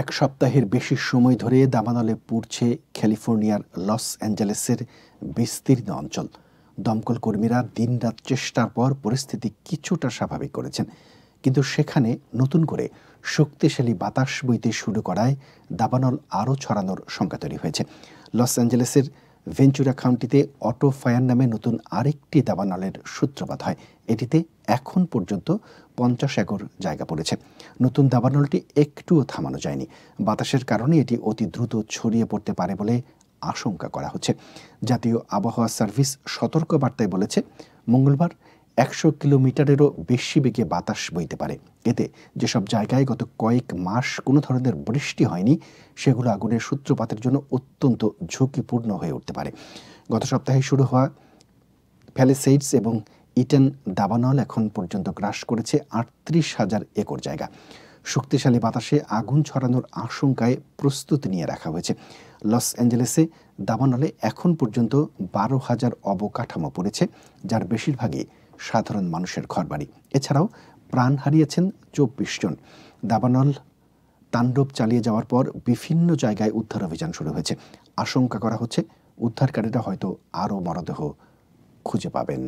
এক সপ্তাহের বেশি সময় ধরে দাবানলে পুড়ছে ক্যালিফোর্নিয়ার লস অ্যাঞ্জেলেসের বিস্তীর্ণ অঞ্চল। দমকল কর্মীরা দিনরাত চেষ্টার পর পরিস্থিতি কিছুটা স্বাভাবিক করেছেন, কিন্তু সেখানে নতুন করে শক্তিশালী বাতাস বইতে শুরু করায় দাবানল আরও ছড়ানোর শঙ্কা তৈরি হয়েছে। লস অ্যাঞ্জেলেসের ভেঞ্চুরা কাউন্টিতে অটো ফায়ার নামে নতুন আরেকটি দাবানলের সূত্রপাত হয়। এটিতে এখন পর্যন্ত 50 একর জায়গা পড়েছে। নতুন দাবানলটি একটুও থামানো যায়নি। বাতাসের কারণে এটি অতি দ্রুত ছড়িয়ে পড়তে পারে বলে আশঙ্কা করা হচ্ছে। জাতীয় আবহাওয়া সার্ভিস সতর্ক বার্তায় বলেছে, মঙ্গলবার 100 কিলোমিটারেরও বেশি বেগে বাতাস বইতে পারে। এতে যেসব জায়গায় গত কয়েক মাস কোনো ধরনের বৃষ্টি হয়নি, সেগুলো আগুনের সূত্রপাতের জন্য অত্যন্ত ঝুঁকিপূর্ণ হয়ে উঠতে পারে। গত সপ্তাহে শুরু হওয়া প্যালিসেইডস এবং ইটেন দাবানল এখন পর্যন্ত গ্রাস করেছে 38,000 একর জায়গা। শক্তিশালী বাতাসে আগুন ছড়ানোর আশঙ্কায় প্রস্তুতি নিয়ে রাখা হয়েছে। লস অ্যাঞ্জেলেসে দাবানলে এখন পর্যন্ত 12,000 অবকাঠামো পড়েছে, যার বেশিরভাগই সাধারণ মানুষের ঘরবাড়ি। এছাড়াও প্রাণ হারিয়েছেন 24 জন। দাবানল তাণ্ডব চালিয়ে যাওয়ার পর বিভিন্ন জায়গায় উদ্ধার অভিযান শুরু হয়েছে। আশঙ্কা করা হচ্ছে উদ্ধারকারীরা হয়তো আরও মরদেহ খুঁজে পাবেন।